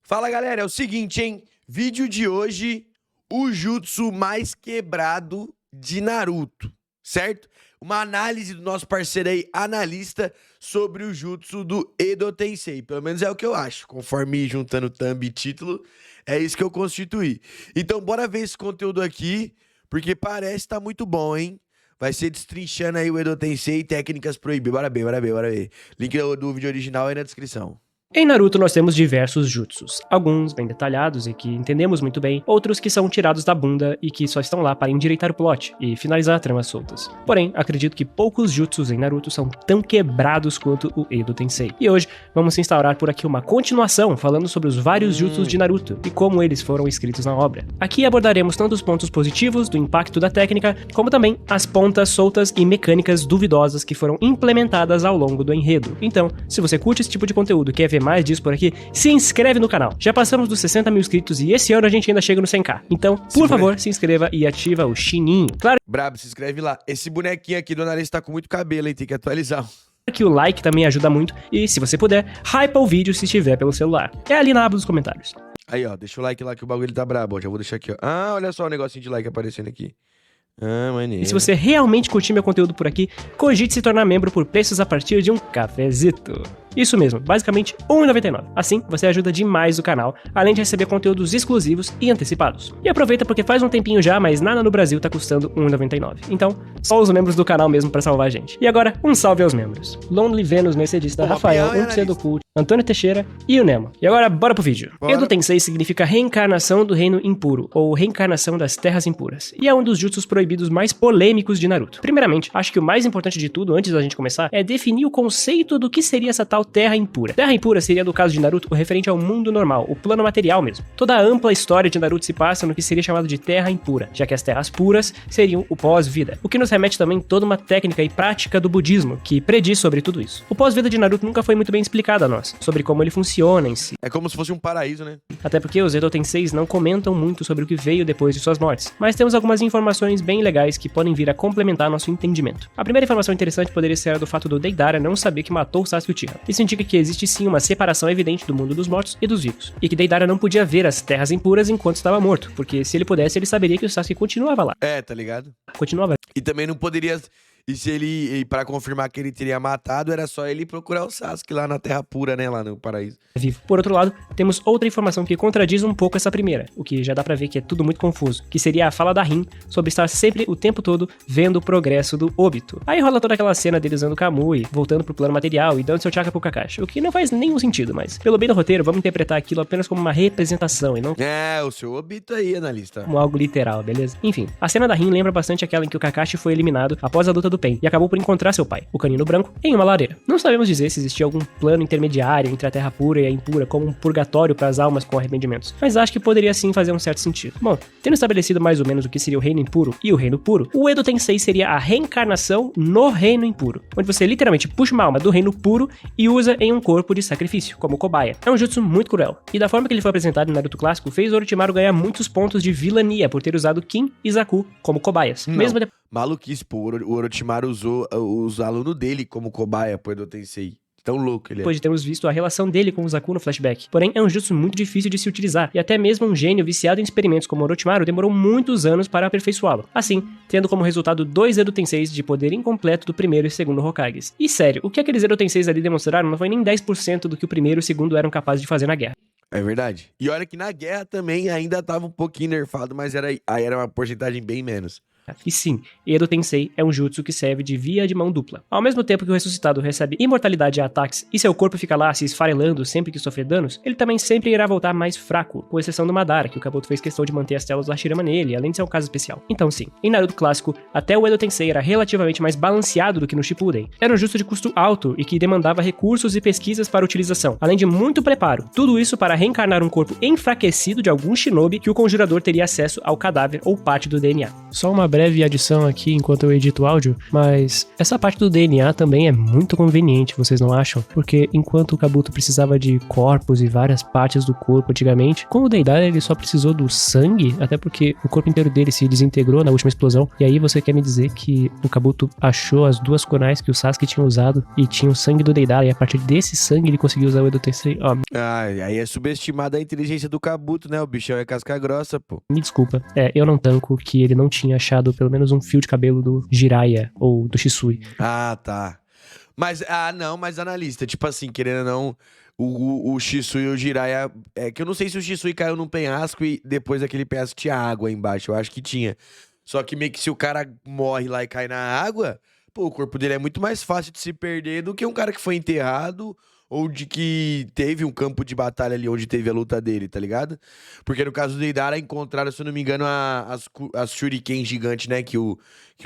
Fala galera, é o seguinte, hein? Vídeo de hoje, o jutsu mais quebrado de Naruto, certo? Uma análise do nosso parceiro aí, analista, sobre o jutsu do Edo Tensei. Pelo menos é o que eu acho, conforme ir juntando thumb e título, é isso que eu constituí. Então bora ver esse conteúdo aqui, porque parece estar muito bom, hein? Vai ser destrinchando aí o Edo Tensei e técnicas proibidas. Bora ver. Link do vídeo original aí na descrição. Em Naruto nós temos diversos jutsus, alguns bem detalhados e que entendemos muito bem, outros que são tirados da bunda e que só estão lá para endireitar o plot e finalizar tramas soltas. Porém, acredito que poucos jutsus em Naruto são tão quebrados quanto o Edo Tensei. E hoje vamos instaurar por aqui uma continuação falando sobre os vários jutsus de Naruto e como eles foram escritos na obra. Aqui abordaremos tanto os pontos positivos do impacto da técnica, como também as pontas soltas e mecânicas duvidosas que foram implementadas ao longo do enredo. Então, se você curte esse tipo de conteúdo e quer ver mais disso por aqui, se inscreve no canal. Já passamos dos 60 mil inscritos e esse ano a gente ainda chega no 100k. Então, por favor, se inscreva e ativa o sininho. Claro Brabo, se inscreve lá. Esse bonequinho aqui do analista tá com muito cabelo, hein? Tem que atualizar. que o like também ajuda muito e, se você puder, hypa o vídeo se estiver pelo celular. É ali na aba dos comentários. Aí, ó, deixa o like lá que o bagulho tá brabo. Ó, já vou deixar aqui, ó. Ah, olha só o negocinho de like aparecendo aqui. Ah, maneiro. E se você realmente curtir meu conteúdo por aqui, cogite se tornar membro por preços a partir de um cafezito. Isso mesmo, basicamente R$1,99. Assim, você ajuda demais o canal, além de receber conteúdos exclusivos e antecipados. E aproveita porque faz um tempinho já, mas nada no Brasil tá custando R$1,99. Então, só os membros do canal mesmo pra salvar a gente. E agora, um salve aos membros. Lonely Venus Mercedista, Rafael, do Cult, Antônio Teixeira e o Nemo. E agora, bora pro vídeo. Bora. Edo Tensei significa reencarnação do reino impuro, ou reencarnação das terras impuras. E é um dos jutsus proibidos mais polêmicos de Naruto. Primeiramente, acho que o mais importante de tudo, antes da gente começar, é definir o conceito do que seria essa tal terra impura. Terra impura seria, no caso de Naruto, o referente ao mundo normal, o plano material mesmo. Toda a ampla história de Naruto se passa no que seria chamado de terra impura, já que as terras puras seriam o pós-vida. O que nos remete também toda uma técnica e prática do budismo, que prediz sobre tudo isso. O pós-vida de Naruto nunca foi muito bem explicado a nós, sobre como ele funciona em si. É como se fosse um paraíso, né? Até porque os Edo Tenseis não comentam muito sobre o que veio depois de suas mortes, mas temos algumas informações bem legais que podem vir a complementar nosso entendimento. A primeira informação interessante poderia ser a do fato do Deidara não saber que matou o Sasuke Uchiha. Isso indica que existe sim uma separação evidente do mundo dos mortos e dos vivos, e que Deidara não podia ver as terras impuras enquanto estava morto, porque se ele pudesse, ele saberia que o Sasuke continuava lá. É, tá ligado? Continuava. E também não poderia... E se ele, pra confirmar que ele teria matado, era só ele procurar o Sasuke lá na Terra Pura, né? Lá no paraíso. Vivo. Por outro lado, temos outra informação que contradiz um pouco essa primeira, o que já dá pra ver que é tudo muito confuso, que seria a fala da Rin sobre estar sempre o tempo todo vendo o progresso do Obito. Aí rola toda aquela cena dele usando o Kamui, voltando pro plano material e dando seu chakra pro Kakashi, o que não faz nenhum sentido, mas pelo bem do roteiro, vamos interpretar aquilo apenas como uma representação e não É, o seu Obito aí, analista. como algo literal, beleza? Enfim, a cena da Rin lembra bastante aquela em que o Kakashi foi eliminado após a luta do Pain e acabou por encontrar seu pai, o Canino Branco, em uma lareira. Não sabemos dizer se existia algum plano intermediário entre a Terra Pura e a Impura, como um purgatório para as almas com arrependimentos, mas acho que poderia sim fazer um certo sentido. Bom, tendo estabelecido mais ou menos o que seria o Reino Impuro e o Reino Puro, o Edo Tensei seria a reencarnação no Reino Impuro, onde você literalmente puxa uma alma do Reino Puro e usa em um corpo de sacrifício, como cobaia. É um jutsu muito cruel, e da forma que ele foi apresentado em Naruto clássico, fez Orochimaru ganhar muitos pontos de vilania por ter usado Kin e Zaku como cobaias. Não. Mesmo depois Maluquice, pô. O Orochimaru usou os alunos dele como cobaia pro Edo Tensei. Tão louco ele é. depois de termos visto a relação dele com o Zaku no flashback. Porém, é um jutsu muito difícil de se utilizar, e até mesmo um gênio viciado em experimentos como Orochimaru demorou muitos anos para aperfeiçoá-lo. Assim, tendo como resultado 2 Edo Tenseis de poder incompleto do primeiro e segundo Hokages. E sério, o que aqueles Edo Tenseis ali demonstraram não foi nem 10% do que o primeiro e o segundo eram capazes de fazer na guerra. É verdade. E olha que na guerra também ainda tava um pouquinho nerfado, mas aí era uma porcentagem bem menos. E sim, Edo Tensei é um jutsu que serve de via de mão dupla. Ao mesmo tempo que o ressuscitado recebe imortalidade a ataques e seu corpo fica lá se esfarelando sempre que sofrer danos, ele também sempre irá voltar mais fraco, com exceção do Madara, que o Kabuto fez questão de manter as telas do Hashirama nele, além de ser um caso especial. Então sim, em Naruto clássico, até o Edo Tensei era relativamente mais balanceado do que no Shippuden. Era um jutsu de custo alto e que demandava recursos e pesquisas para utilização, além de muito preparo. Tudo isso para reencarnar um corpo enfraquecido de algum shinobi que o conjurador teria acesso ao cadáver ou parte do DNA. Só uma breve breve adição aqui enquanto eu edito o áudio, mas essa parte do DNA também é muito conveniente, vocês não acham? Porque enquanto o Kabuto precisava de corpos e várias partes do corpo antigamente, com o Deidara ele só precisou do sangue, até porque o corpo inteiro dele se desintegrou na última explosão. E aí você quer me dizer que o Kabuto achou as 2 kunais que o Sasuke tinha usado e tinha o sangue do Deidara, e a partir desse sangue ele conseguiu usar o Edo Tensei? Aí é subestimada a inteligência do Kabuto, né? O bichão é casca grossa, pô. Me desculpa, eu não tanco que ele não tinha achado pelo menos um fio de cabelo do Jiraiya ou do Shisui. Ah, tá. Mas, mas analista, tipo assim, querendo ou não, o Shisui e o Jiraiya, é que eu não sei se o Shisui caiu num penhasco e depois daquele penhasco tinha água embaixo, eu acho que tinha. Só que meio que se o cara morre lá e cai na água, pô, o corpo dele é muito mais fácil de se perder do que um cara que foi enterrado ou de que teve um campo de batalha ali onde teve a luta dele, tá ligado? Porque no caso do Deidara encontraram, se eu não me engano, as shuriken gigantes, né? Que o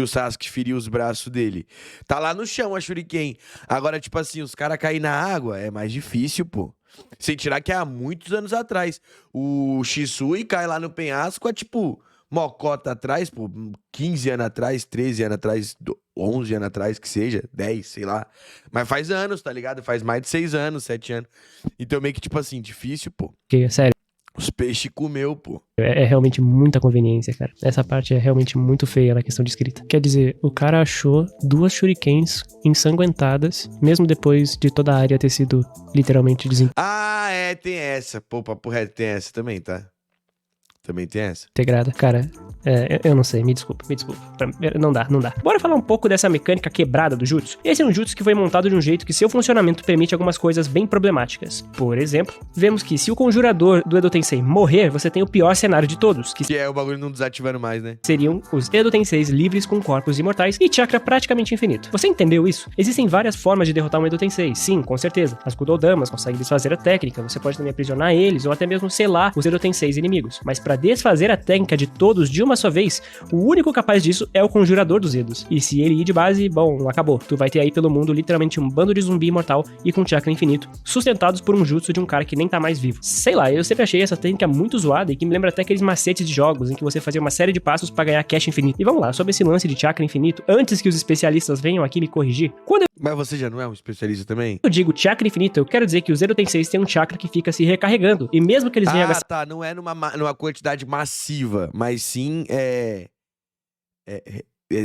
Sasuke feriu os braços dele. Tá lá no chão a shuriken. Agora, tipo assim, os caras caírem na água é mais difícil, pô. Sem tirar que há muitos anos atrás. O Shisui cai lá no penhasco, é tipo... mocota atrás, pô, 15 anos atrás, 13 anos atrás, 11 anos atrás, que seja, 10, sei lá. Mas faz anos, tá ligado? Faz mais de 6 anos, 7 anos. Então meio que, tipo assim, difícil, pô. Que, sério, Os peixes comeu, pô. é realmente muita conveniência, cara. Essa parte é realmente muito feia na questão de escrita. Quer dizer, o cara achou 2 shurikens ensanguentadas, mesmo depois de toda a área ter sido literalmente É, tem essa. Pô, papo reto, tem essa também, tá? Também tem essa. integrada. Cara, eu não sei, me desculpa. Não dá. Bora falar um pouco dessa mecânica quebrada do jutsu? Esse é um jutsu que foi montado de um jeito que seu funcionamento permite algumas coisas bem problemáticas. Por exemplo, vemos que se o conjurador do Edo Tensei morrer, você tem o pior cenário de todos, que Que é o bagulho não desativando mais, né? seriam os Edo Tenseis livres com corpos imortais e chakra praticamente infinito. Você entendeu isso? Existem várias formas de derrotar um Edo Tensei, sim, com certeza. As Kudodamas conseguem desfazer a técnica, você pode também aprisionar eles ou até mesmo selar os Edo Tenseis inimigos. Mas pra desfazer a técnica de todos de uma só vez, o único capaz disso é o conjurador dos Edos. E se ele ir de base, bom, acabou. Tu vai ter aí pelo mundo literalmente um bando de zumbi imortal e com chakra infinito, sustentados por um jutsu de um cara que nem tá mais vivo. Sei lá, eu sempre achei essa técnica muito zoada e que me lembra até aqueles macetes de jogos em que você fazia uma série de passos pra ganhar cash infinito. E vamos lá, sobre esse lance de chakra infinito, antes que os especialistas venham aqui me corrigir, quando Mas você já não é um especialista também? eu digo chakra infinito, eu quero dizer que os Edo Tenseis têm um chakra que fica se recarregando, e mesmo que eles venham a gastar Tá, não é numa quantidade massiva, mas sim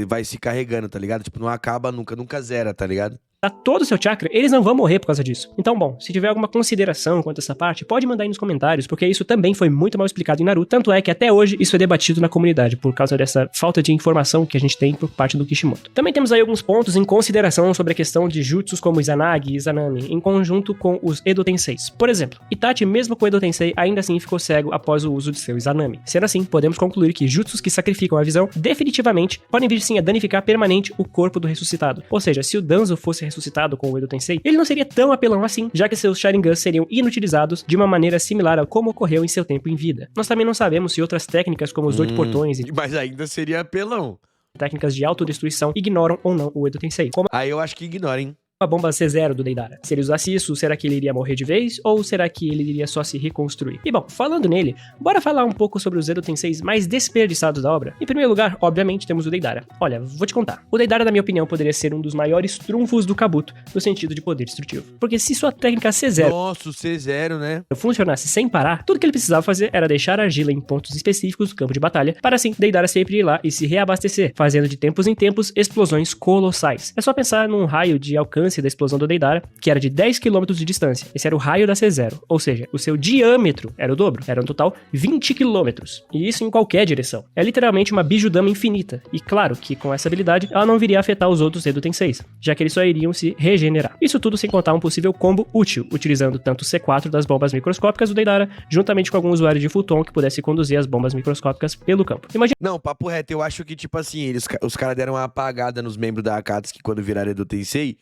vai se carregando, tá ligado? Tipo, não acaba nunca zera, tá ligado? todo o seu chakra, eles não vão morrer por causa disso. Então, bom, se tiver alguma consideração quanto a essa parte, pode mandar aí nos comentários, porque isso também foi muito mal explicado em Naruto. Tanto é que até hoje isso é debatido na comunidade, por causa dessa falta de informação que a gente tem por parte do Kishimoto. Também temos aí alguns pontos em consideração sobre a questão de jutsus como Izanagi e Izanami, em conjunto com os Edo Tenseis. Por exemplo, Itachi, mesmo com o Edo Tensei, ainda assim ficou cego após o uso de seu Izanami. Sendo assim, podemos concluir que jutsus que sacrificam a visão, definitivamente, podem vir sim a danificar permanente o corpo do ressuscitado. Ou seja, se o Danzo fosse ressuscitado com o Edo Tensei, ele não seria tão apelão assim, já que seus Sharingans seriam inutilizados de uma maneira similar a como ocorreu em seu tempo em vida. Nós também não sabemos se outras técnicas como os 8 portões e Mas ainda seria apelão. técnicas de autodestruição ignoram ou não o Edo Tensei, como Aí eu acho que ignora, hein? a bomba C0 do Deidara. Se ele usasse isso, será que ele iria morrer de vez? Ou será que ele iria só se reconstruir? E bom, falando nele, bora falar um pouco sobre os Edo Tenseis mais desperdiçados da obra? Em primeiro lugar, obviamente, temos o Deidara. Olha, vou te contar. O Deidara, na minha opinião, poderia ser um dos maiores trunfos do Kabuto, no sentido de poder destrutivo. Porque se sua técnica C0 Nossa, o C0, né? funcionasse sem parar, tudo que ele precisava fazer era deixar a argila em pontos específicos do campo de batalha, para assim Deidara sempre ir lá e se reabastecer, fazendo de tempos em tempos explosões colossais. É só pensar num raio de alcance da explosão do Deidara, que era de 10 km de distância. Esse era o raio da C0, ou seja, o seu diâmetro era o dobro, era no total 20 km, e isso em qualquer direção. É literalmente uma Bijudama infinita, e claro que com essa habilidade ela não viria a afetar os outros Edo Tenseis, já que eles só iriam se regenerar. Isso tudo sem contar um possível combo útil, utilizando tanto o C4 das bombas microscópicas do Deidara, juntamente com algum usuário de futon que pudesse conduzir as bombas microscópicas pelo campo. Imagina Não, papo reto, eu acho que, tipo assim, os caras deram uma apagada nos membros da Akatsuki quando viraram Edo Tensei,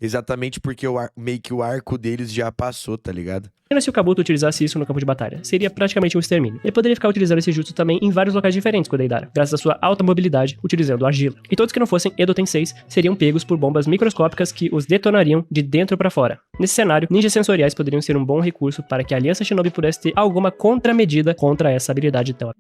exatamente porque meio que o arco deles já passou, tá ligado? se o Kabuto utilizasse isso no campo de batalha. Seria praticamente um extermínio. Ele poderia ficar utilizando esse jutsu também em vários locais diferentes com o Deidara, graças à sua alta mobilidade, utilizando argila. E todos que não fossem Edo Tenseis seriam pegos por bombas microscópicas que os detonariam de dentro pra fora. Nesse cenário, ninjas sensoriais poderiam ser um bom recurso para que a Aliança Shinobi pudesse ter alguma contramedida contra essa habilidade tão...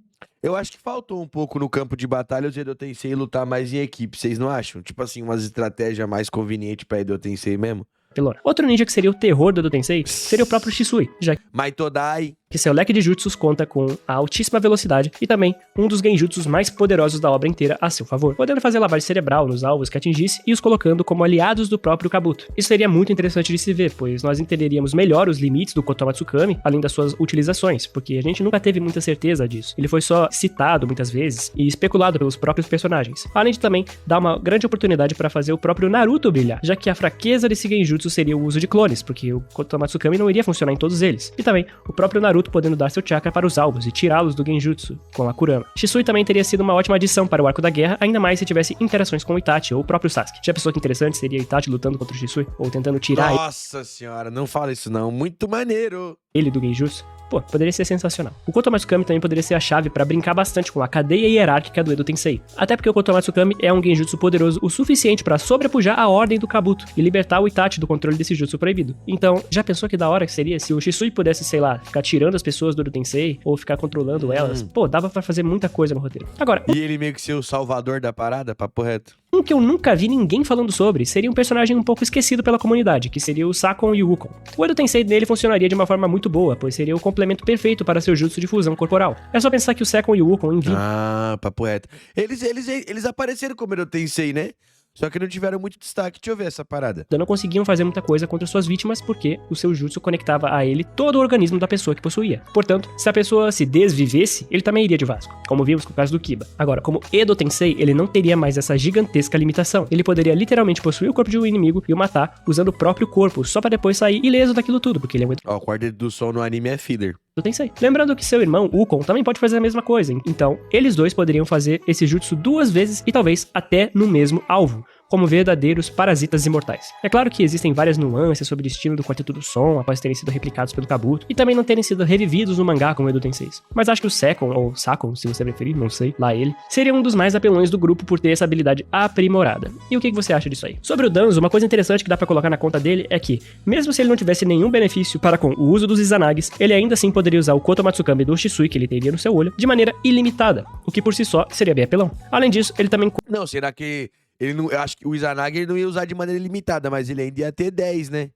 Eu acho que faltou um pouco no campo de batalha o Edo Tensei lutar mais em equipe, vocês não acham? Tipo assim, umas estratégias mais convenientes pra Edo Tensei mesmo? Pelona. Outro ninja que seria o terror do Edo Tensei seria o próprio Shisui, já Maitodai. que seu leque de jutsus conta com a altíssima velocidade e também um dos genjutsus mais poderosos da obra inteira a seu favor, podendo fazer lavagem cerebral nos alvos que atingisse e os colocando como aliados do próprio Kabuto. Isso seria muito interessante de se ver, pois nós entenderíamos melhor os limites do Kotomatsukami, além das suas utilizações, porque a gente nunca teve muita certeza disso. Ele foi só citado muitas vezes e especulado pelos próprios personagens, além de também dar uma grande oportunidade para fazer o próprio Naruto brilhar, já que a fraqueza desse genjutsu seria o uso de clones, porque o Kotomatsukami não iria funcionar em todos eles, e também o próprio Naruto podendo dar seu chakra para os alvos e tirá-los do genjutsu com a Kurama. Shisui também teria sido uma ótima adição para o arco da guerra, ainda mais se tivesse interações com o Itachi ou o próprio Sasuke. Já pensou que interessante seria Itachi lutando contra o Shisui, ou tentando tirar Nossa senhora, não fala isso não, muito maneiro. ele do genjutsu? Pô, poderia ser sensacional. O Kotomatsukami também poderia ser a chave pra brincar bastante com a cadeia hierárquica do Edo Tensei. Até porque o Kotomatsukami é um genjutsu poderoso o suficiente pra sobrepujar a ordem do Kabuto e libertar o Itachi do controle desse jutsu proibido. Então, já pensou que da hora que seria se o Shisui pudesse, sei lá, ficar tirando as pessoas do Edo Tensei ou ficar controlando elas? Pô, dava pra fazer muita coisa no roteiro. Agora, E ele meio que ser o salvador da parada, papo reto. um que eu nunca vi ninguém falando sobre seria um personagem um pouco esquecido pela comunidade, que seria o Sakon e o Wukong. O Edo Tensei dele funcionaria de uma forma muito boa, pois seria o complemento perfeito para seu jutsu de fusão corporal. É só pensar que o Sakon e o Wukong em vida Ah, papo reto. Eles apareceram como Edo Tensei, né? Só que não tiveram muito destaque. Deixa eu ver essa parada. não conseguiam fazer muita coisa contra suas vítimas porque o seu jutsu conectava a ele todo o organismo da pessoa que possuía. Portanto, se a pessoa se desvivesse, ele também iria de Vasco, como vimos com o caso do Kiba. Agora, como Edo Tensei, ele não teria mais essa gigantesca limitação. Ele poderia literalmente possuir o corpo de um inimigo e o matar usando o próprio corpo, só pra depois sair ileso daquilo tudo, porque ele é um Edo Ó, o Quarteto do Sol no anime é filler. Tensei. Lembrando que seu irmão, Wukong, também pode fazer a mesma coisa. Então, eles dois poderiam fazer esse jutsu 2 vezes e talvez até no mesmo alvo, como verdadeiros parasitas imortais. É claro que existem várias nuances sobre o destino do Quarteto do Som após terem sido replicados pelo Kabuto e também não terem sido revividos no mangá como Edo Tensei. Mas acho que o Sekon, ou Sakon, se você preferir, não sei, lá ele, seria um dos mais apelões do grupo por ter essa habilidade aprimorada. E o que você acha disso aí? Sobre o Danzo, uma coisa interessante que dá pra colocar na conta dele é que, mesmo se ele não tivesse nenhum benefício para com o uso dos Izanags, ele ainda assim poderia usar o Kotomatsukami do Shisui que ele teria no seu olho de maneira ilimitada, o que por si só seria bem apelão. Além disso, ele também Não, será que ele não... Eu acho que o Izanagi ele não ia usar de maneira ilimitada, mas ele ainda ia ter 10, né?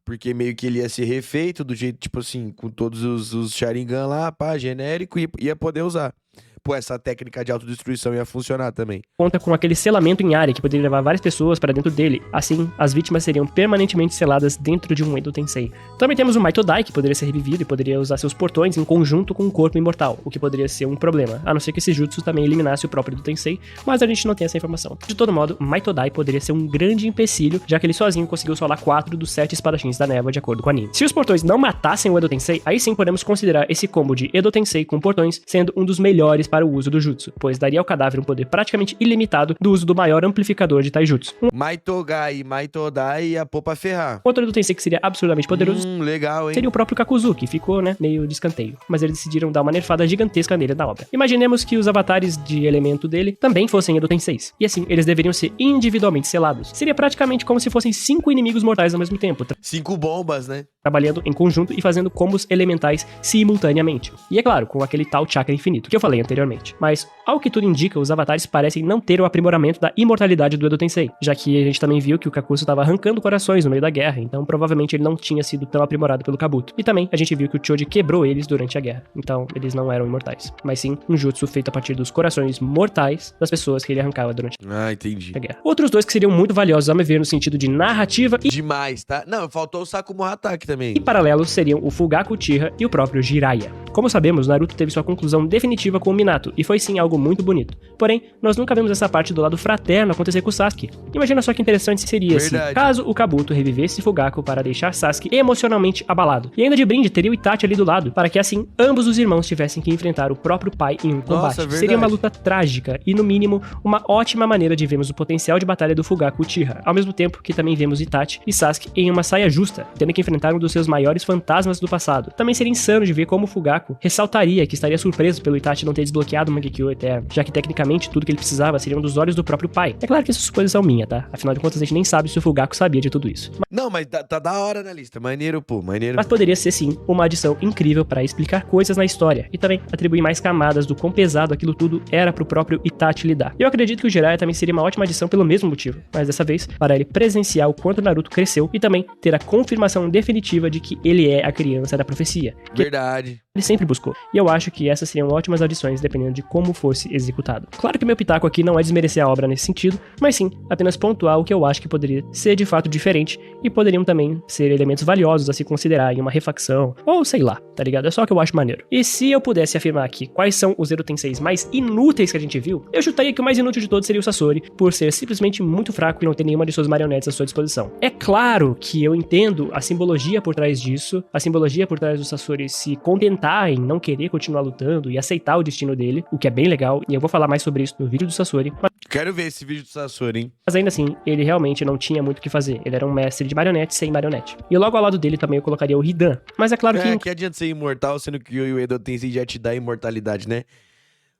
Porque meio que ele ia ser refeito do jeito, tipo assim, com todos os Sharingan lá, pá, genérico, e ia poder usar. Pô, essa técnica de autodestruição ia funcionar também. conta com aquele selamento em área que poderia levar várias pessoas para dentro dele. Assim, as vítimas seriam permanentemente seladas dentro de um Edo Tensei. Também temos o Maitodai, que poderia ser revivido e poderia usar seus portões em conjunto com o corpo imortal, o que poderia ser um problema, a não ser que esse jutsu também eliminasse o próprio Edo Tensei, mas a gente não tem essa informação. De todo modo, Maitodai poderia ser um grande empecilho, já que ele sozinho conseguiu solar 4 dos 7 espadachins da névoa, de acordo com o anime. Se os portões não matassem o Edo Tensei, aí sim podemos considerar esse combo de Edo Tensei com portões sendo um dos melhores para o uso do jutsu, pois daria ao cadáver um poder praticamente ilimitado do uso do maior amplificador de taijutsu. Maitogai e Maitodai ia pôr pra ferrar. Outro Edo Tensei que seria absurdamente poderoso Legal, hein? seria o próprio Kakuzu, que ficou, meio de escanteio. Mas eles decidiram dar uma nerfada gigantesca nele na obra. Imaginemos que os avatares de elemento dele também fossem Edo Tenseis. E assim, eles deveriam ser individualmente selados. Seria praticamente como se fossem 5 inimigos mortais ao mesmo tempo, 5 bombas, né? trabalhando em conjunto e fazendo combos elementais simultaneamente. E é claro, com aquele tal chakra infinito que eu falei anteriormente. Mas, ao que tudo indica, os avatares parecem não ter o aprimoramento da imortalidade do Edo Tensei, já que a gente também viu que o Kakuzu estava arrancando corações no meio da guerra, então provavelmente ele não tinha sido tão aprimorado pelo Kabuto. E também a gente viu que o Choji quebrou eles durante a guerra, então eles não eram imortais, mas sim um jutsu feito a partir dos corações mortais das pessoas que ele arrancava durante Ah, entendi. a guerra. Outros dois que seriam muito valiosos, a me ver, no sentido de narrativa Demais, tá? Não, faltou o Sakumo Hatake também. e paralelos seriam o Fugaku Uchiha e o próprio Jiraiya. Como sabemos, Naruto teve sua conclusão definitiva com o Minato, e foi sim algo muito bonito. Porém, nós nunca vemos essa parte do lado fraterno acontecer com o Sasuke. Imagina só que interessante seria se, Verdade. caso o Kabuto revivesse Fugaku para deixar Sasuke emocionalmente abalado. E ainda de brinde, teria o Itachi ali do lado, para que assim, ambos os irmãos tivessem que enfrentar o próprio pai em um combate. verdade. Seria uma luta trágica e, no mínimo, uma ótima maneira de vermos o potencial de batalha do Fugaku Uchiha, ao mesmo tempo que também vemos Itachi e Sasuke em uma saia justa, tendo que enfrentar um dos seus maiores fantasmas do passado. Também seria insano de ver como o Fugaku arco, ressaltaria que estaria surpreso pelo Itachi não ter desbloqueado o Mangekyo Eterno, já que tecnicamente tudo que ele precisava seriam dos olhos do próprio pai. É claro que isso é suposição minha, tá? Afinal de contas, a gente nem sabe se o Fugaku sabia de tudo isso. Não, mas tá da hora na lista. Maneiro, pô, maneiro. Mas poderia ser sim uma adição incrível para explicar coisas na história e também atribuir mais camadas do quão pesado aquilo tudo era pro próprio Itachi lidar. Eu acredito que o Jiraiya também seria uma ótima adição pelo mesmo motivo, mas dessa vez para ele presenciar o quanto Naruto cresceu e também ter a confirmação definitiva de que ele é a criança da profecia. Verdade. Ele sempre buscou. E eu acho que essas seriam ótimas adições dependendo de como fosse executado. Claro que meu pitaco aqui não é desmerecer a obra nesse sentido, mas sim apenas pontuar o que eu acho que poderia ser de fato diferente e poderiam também ser elementos valiosos a se considerar em uma refacção, ou sei lá, tá ligado? É só o que eu acho maneiro. E se eu pudesse afirmar aqui quais são os Edo Tenseis mais inúteis que a gente viu, eu chutaria que o mais inútil de todos seria o Sasori, por ser simplesmente muito fraco e não ter nenhuma de suas marionetes à sua disposição. É claro que eu entendo a simbologia por trás disso, a simbologia por trás do Sasori se contentar em não querer continuar lutando e aceitar o destino dele, o que é bem legal, e eu vou falar mais sobre isso no vídeo do Sasori. Quero ver esse vídeo do Sasori, hein? Mas ainda assim, ele realmente não tinha muito o que fazer. Ele era um mestre de marionete sem marionete. E logo ao lado dele também eu colocaria o Hidan. Mas é claro que... que adianta ser imortal, sendo que o Edo Tensei já te dá imortalidade, né?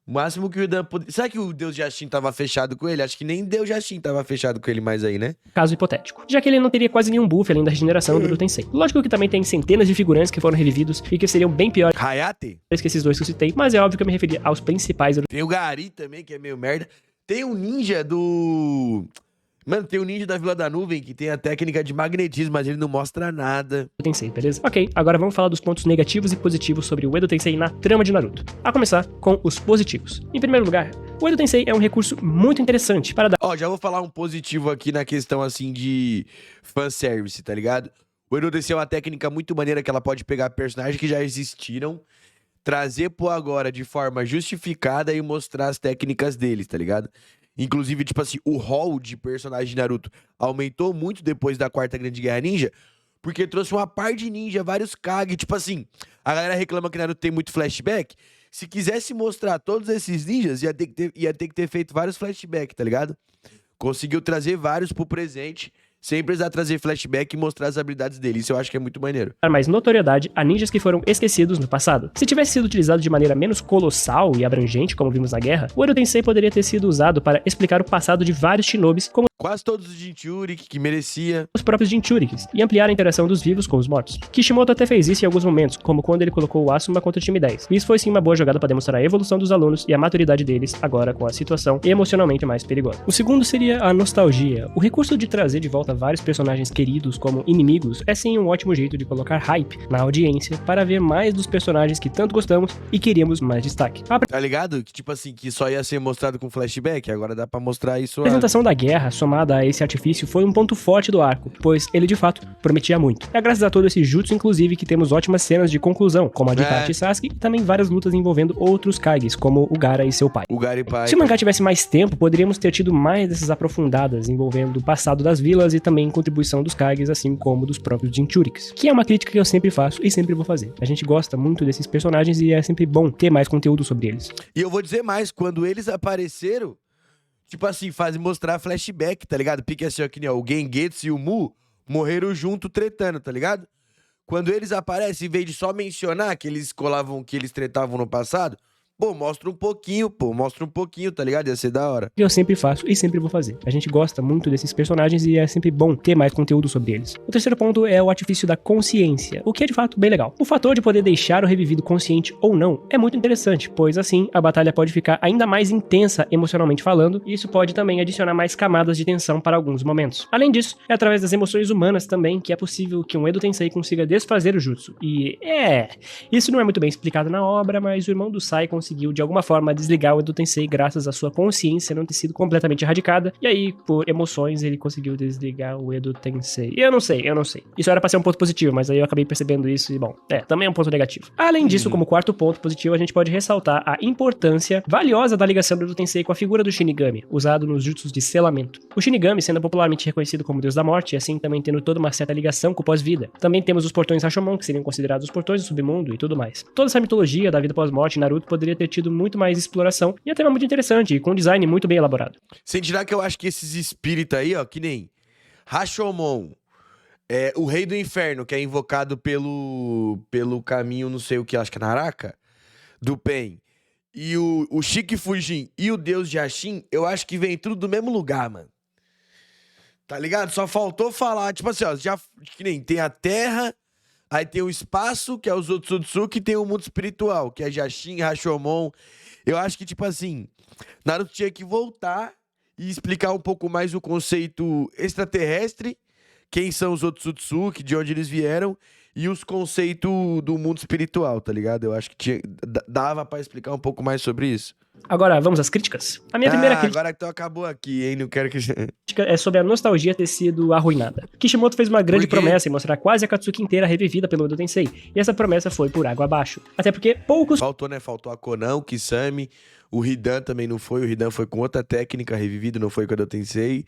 O máximo que o Hidan podia... Será que o Deus Jashin tava fechado com ele? Acho que nem Deus Jashin tava fechado com ele mais aí, né? Caso hipotético. Já que ele não teria quase nenhum buff além da regeneração do Edo Tensei. Lógico que também tem centenas de figurantes que foram revividos e que seriam bem piores Hayate? que esses dois que eu citei, mas é óbvio que eu me referi aos principais Edo Tem o Gari também, que é meio merda. Tem o ninja do... Mano, tem o ninja da Vila da Nuvem, que tem a técnica de magnetismo, mas ele não mostra nada. Tensei, beleza? Ok, agora vamos falar dos pontos negativos e positivos sobre o Edo Tensei na trama de Naruto. A começar com os positivos. Em primeiro lugar, o Edo Tensei é um recurso muito interessante para dar... Ó, já vou falar um positivo aqui na questão, assim, de fanservice, tá ligado? O Edo Tensei é uma técnica muito maneira que ela pode pegar personagens que já existiram, trazer pro agora de forma justificada e mostrar as técnicas deles, tá ligado? Inclusive, tipo assim, o hall de personagens de Naruto aumentou muito depois da Quarta Grande Guerra Ninja, porque trouxe uma par de ninja, vários Kage, tipo assim, a galera reclama que Naruto tem muito flashback. Se quisesse mostrar todos esses ninjas, ia ter que ter feito vários flashbacks, tá ligado? Conseguiu trazer vários pro presente, sem precisar trazer flashback e mostrar as habilidades dele. Isso eu acho que é muito maneiro. dar mais notoriedade a ninjas que foram esquecidos no passado. Se tivesse sido utilizado de maneira menos colossal e abrangente, como vimos na guerra, o Edo Tensei poderia ter sido usado para explicar o passado de vários shinobis, como Quase todos os Jinchuriki que merecia. os próprios Jinchurikis, e ampliar a interação dos vivos com os mortos. Kishimoto até fez isso em alguns momentos, como quando ele colocou o Asuma contra o time 10. E isso foi sim uma boa jogada para demonstrar a evolução dos alunos e a maturidade deles agora com a situação emocionalmente mais perigosa. O segundo seria a nostalgia. O recurso de trazer de volta vários personagens queridos como inimigos é sim um ótimo jeito de colocar hype na audiência para ver mais dos personagens que tanto gostamos e queríamos mais destaque. A Tá ligado? Que tipo assim, que só ia ser mostrado com flashback, agora dá pra mostrar isso. apresentação da guerra, somada a esse artifício, foi um ponto forte do arco, pois ele de fato prometia muito. É graças a todo esse jutsu, inclusive, que temos ótimas cenas de conclusão, como a de Itachi e Sasuke, e também várias lutas envolvendo outros Kages, como o Gaara e seu pai. O Gary Pai. Se o mangá tivesse mais tempo, poderíamos ter tido mais dessas aprofundadas envolvendo o passado das vilas e também contribuição dos Kages, assim como dos próprios Jinchurikis, que é uma crítica que eu sempre faço e sempre vou fazer. A gente gosta muito desses personagens e é sempre bom ter mais conteúdo sobre eles. E eu vou dizer mais, quando eles apareceram, tipo assim, fazem mostrar flashback, tá ligado? Pique assim, ó, que nem ó, o Gengetsu e o Mu morreram junto tretando, tá ligado? Quando eles aparecem, em vez de só mencionar que eles colavam, que eles tretavam no passado, pô, mostra um pouquinho, tá ligado? Ia ser da hora. Que eu sempre faço e sempre vou fazer. A gente gosta muito desses personagens e é sempre bom ter mais conteúdo sobre eles. O terceiro ponto é o artifício da consciência, o que é de fato bem legal. O fator de poder deixar o revivido consciente ou não é muito interessante, pois assim a batalha pode ficar ainda mais intensa emocionalmente falando, e isso pode também adicionar mais camadas de tensão para alguns momentos. Além disso, é através das emoções humanas também que é possível que um Edo Tensei consiga desfazer o jutsu. E isso não é muito bem explicado na obra, mas o irmão do Sai conseguiu de alguma forma desligar o Edo Tensei graças à sua consciência não ter sido completamente erradicada, e aí por emoções ele conseguiu desligar o Edo Tensei. E eu não sei. Isso era pra ser um ponto positivo, mas aí eu acabei percebendo isso e bom, também é um ponto negativo. Além disso, como quarto ponto positivo, a gente pode ressaltar a importância valiosa da ligação do Edo Tensei com a figura do Shinigami, usado nos jutsus de selamento. O Shinigami sendo popularmente reconhecido como deus da morte, e assim também tendo toda uma certa ligação com o pós-vida. Também temos os portões Rashomon, que seriam considerados os portões do submundo e tudo mais. Toda essa mitologia da vida pós-morte em Naruto poderia ter tido muito mais exploração e até muito interessante e com um design muito bem elaborado. Sem tirar que eu acho que esses espíritos aí, ó, que nem Rashomon, o Rei do Inferno, que é invocado pelo caminho, não sei o que, acho que é Naraka, do Pen, e o Shiki Fujin e o deus Jashin, eu acho que vem tudo do mesmo lugar, mano. Tá ligado? Só faltou falar, tipo assim, ó, já que nem tem a Terra, aí tem o espaço, que é os Otsutsuki, e tem o mundo espiritual, que é Jashin, Rashomon. Eu acho que, tipo assim, Naruto tinha que voltar e explicar um pouco mais o conceito extraterrestre, quem são os Otsutsuki, de onde eles vieram, e os conceitos do mundo espiritual, tá ligado? Eu acho que dava pra explicar um pouco mais sobre isso. Agora, vamos às críticas? A minha primeira crítica Agora então acabou aqui, hein? Não quero que... é sobre a nostalgia ter sido arruinada. Kishimoto fez uma grande Por quê? promessa em mostrar quase a Akatsuki inteira revivida pelo Edo Tensei, e essa promessa foi por água abaixo. Até porque poucos Faltou, né? Faltou a Konan, o Kisame, o Hidan também não foi, o Hidan foi com outra técnica revivido, não foi com a do Tensei.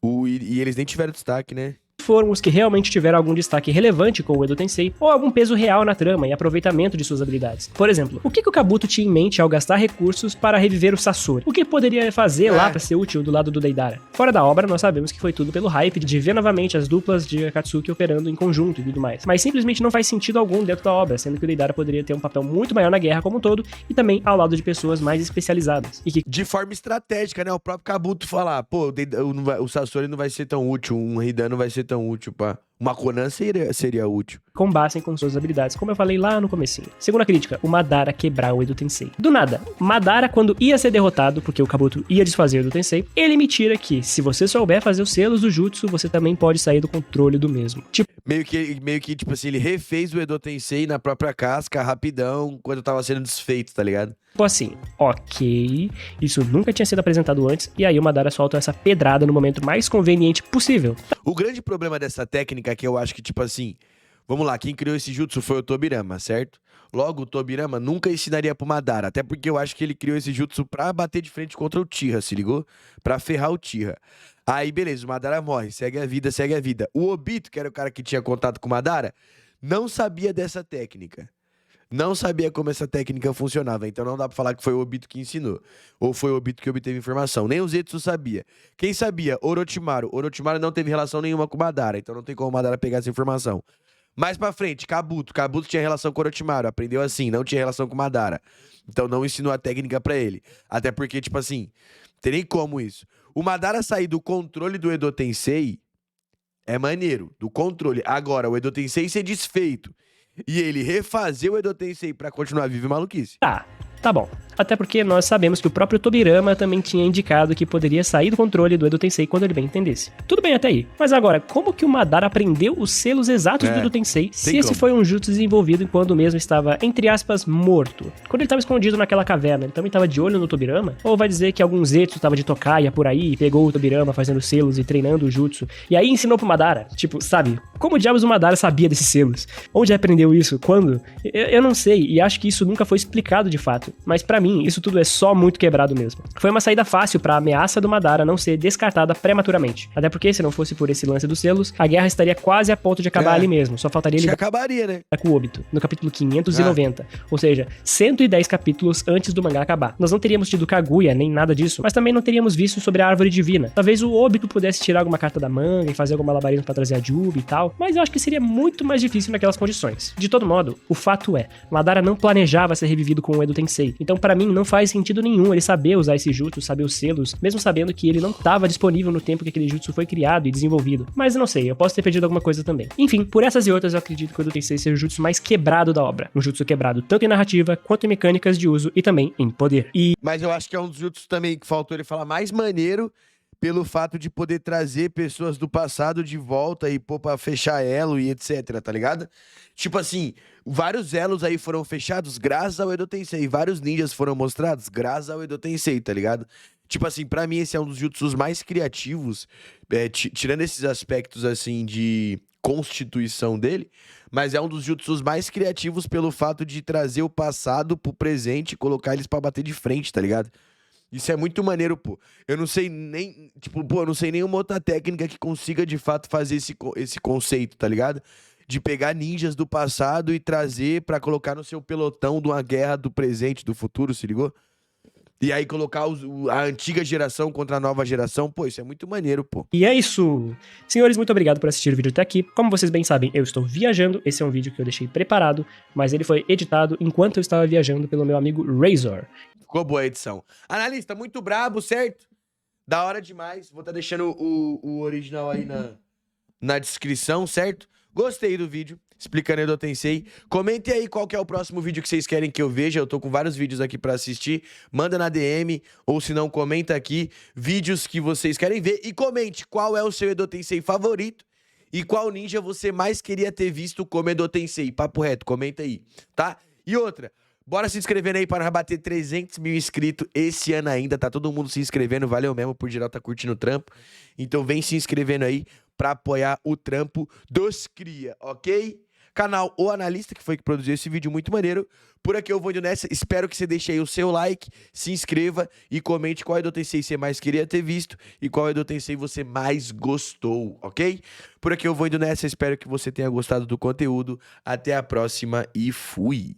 E eles nem tiveram destaque, né? foram os que realmente tiveram algum destaque relevante com o Edo Tensei, ou algum peso real na trama e aproveitamento de suas habilidades. Por exemplo, o que o Kabuto tinha em mente ao gastar recursos para reviver o Sasori? O que poderia fazer lá para ser útil do lado do Deidara? Fora da obra, nós sabemos que foi tudo pelo hype de ver novamente as duplas de Akatsuki operando em conjunto e tudo mais. Mas simplesmente não faz sentido algum dentro da obra, sendo que o Deidara poderia ter um papel muito maior na guerra como um todo, e também ao lado de pessoas mais especializadas. E que de forma estratégica, né? O próprio Kabuto falar, pô, o Sasori não vai ser tão útil, um Hidan não vai ser tão útil, pá. Uma Konan seria útil. Combassem com suas habilidades, como eu falei lá no comecinho. Segunda crítica, o Madara quebrar o Edo Tensei. Do nada, Madara, quando ia ser derrotado, porque o Kabuto ia desfazer o Edo Tensei, ele me tira que, se você souber fazer os selos do Jutsu, você também pode sair do controle do mesmo. Tipo, Meio que, tipo assim, ele refez o Edo Tensei na própria casca, rapidão, quando tava sendo desfeito, tá ligado? assim, ok, isso nunca tinha sido apresentado antes, e aí o Madara solta essa pedrada no momento mais conveniente possível. O grande problema dessa técnica é que eu acho que, tipo assim, vamos lá, quem criou esse jutsu foi o Tobirama, certo? Logo, o Tobirama nunca ensinaria pro Madara, até porque eu acho que ele criou esse jutsu pra bater de frente contra o Tira, se ligou? Pra ferrar o Tira. Aí, beleza, o Madara morre, segue a vida, segue a vida. O Obito, que era o cara que tinha contato com o Madara, não sabia dessa técnica. Não sabia como essa técnica funcionava, então não dá pra falar que foi o Obito que ensinou. Ou foi o Obito que obteve informação. Nem o Zetsu sabia. Quem sabia? Orochimaru. Orochimaru não teve relação nenhuma com o Madara, então não tem como o Madara pegar essa informação. Mais pra frente, Kabuto. Kabuto tinha relação com o Orochimaru, aprendeu assim, não tinha relação com o Madara. Então não ensinou a técnica pra ele. Até porque, tipo assim, tem nem como isso. O Madara sair do controle do Edo Tensei é maneiro, do controle. Agora, o Edo Tensei ser desfeito e ele refazer o Edo Tensei pra continuar vivo é maluquice. Tá bom. Até porque nós sabemos que o próprio Tobirama também tinha indicado que poderia sair do controle do Edo Tensei quando ele bem entendesse. Tudo bem até aí. Mas agora, como que o Madara aprendeu os selos exatos do Edo Tensei se esse foi um jutsu desenvolvido enquanto o mesmo estava, entre aspas, morto? Quando ele estava escondido naquela caverna, ele também estava de olho no Tobirama? Ou vai dizer que algum Zetsu estava de tocaia por aí e pegou o Tobirama fazendo selos e treinando o jutsu, e aí ensinou pro Madara? Tipo, sabe? Como diabos o Madara sabia desses selos? Onde aprendeu isso? Quando? Eu não sei, e acho que isso nunca foi explicado de fato. Mas pra mim, isso tudo é só muito quebrado mesmo. Foi uma saída fácil pra ameaça do Madara não ser descartada prematuramente. Até porque, se não fosse por esse lance dos selos, a guerra estaria quase a ponto de acabar ali mesmo. Só faltaria ele acabaria, né? Com o Obito, no capítulo 590. Ou seja, 110 capítulos antes do mangá acabar. Nós não teríamos tido Kaguya, nem nada disso, mas também não teríamos visto sobre a Árvore Divina. Talvez o Obito pudesse tirar alguma carta da manga e fazer algum malabarismo pra trazer a Jubi e tal, mas eu acho que seria muito mais difícil naquelas condições. De todo modo, o fato é, Madara não planejava ser revivido com o Edo Tensei. Então, pra mim, não faz sentido nenhum ele saber usar esse jutsu, saber os selos, mesmo sabendo que ele não estava disponível no tempo que aquele jutsu foi criado e desenvolvido. Mas eu não sei, eu posso ter perdido alguma coisa também. Enfim, por essas e outras, eu acredito que o Edo Tensei seja o jutsu mais quebrado da obra. Um jutsu quebrado tanto em narrativa, quanto em mecânicas de uso e também em poder. Mas eu acho que é um dos jutsus também que faltou ele falar mais maneiro, pelo fato de poder trazer pessoas do passado de volta e pôr pra fechar elo e etc, tá ligado? Tipo assim, vários elos aí foram fechados graças ao Edo Tensei, vários ninjas foram mostrados graças ao Edo Tensei, tá ligado? Tipo assim, pra mim esse é um dos jutsus mais criativos, tirando esses aspectos assim de constituição dele, mas é um dos jutsus mais criativos pelo fato de trazer o passado pro presente e colocar eles pra bater de frente, tá ligado? Isso é muito maneiro, pô. Eu não sei nem, tipo, pô, eu não sei nenhuma outra técnica que consiga, de fato, fazer esse conceito, tá ligado? De pegar ninjas do passado e trazer pra colocar no seu pelotão de uma guerra do presente, do futuro, se ligou? E aí colocar a antiga geração contra a nova geração, pô, isso é muito maneiro, pô. E é isso! Senhores, muito obrigado por assistir o vídeo até aqui. Como vocês bem sabem, eu estou viajando. Esse é um vídeo que eu deixei preparado, mas ele foi editado enquanto eu estava viajando pelo meu amigo Razor. Ficou boa a edição. Analista, muito brabo, certo? Da hora demais. Vou estar deixando o original aí na descrição, certo? Gostei do vídeo, explicando Edo Tensei. Comentem aí qual que é o próximo vídeo que vocês querem que eu veja. Eu tô com vários vídeos aqui pra assistir. Manda na DM, ou se não, comenta aqui vídeos que vocês querem ver. E comente qual é o seu Edo Tensei favorito e qual ninja você mais queria ter visto como Edo Tensei. Papo reto, comenta aí, tá? E outra, bora se inscrevendo aí para bater 300 mil inscritos esse ano ainda. Tá todo mundo se inscrevendo, valeu mesmo, por geral tá curtindo o trampo. Então vem se inscrevendo aí pra apoiar o trampo dos cria, ok? Canal O Analista, que foi que produziu esse vídeo muito maneiro. Por aqui eu vou indo nessa, espero que você deixe aí o seu like, se inscreva e comente qual Edo Tensei você mais queria ter visto e qual Edo Tensei você mais gostou, ok? Por aqui eu vou indo nessa, espero que você tenha gostado do conteúdo. Até a próxima e fui!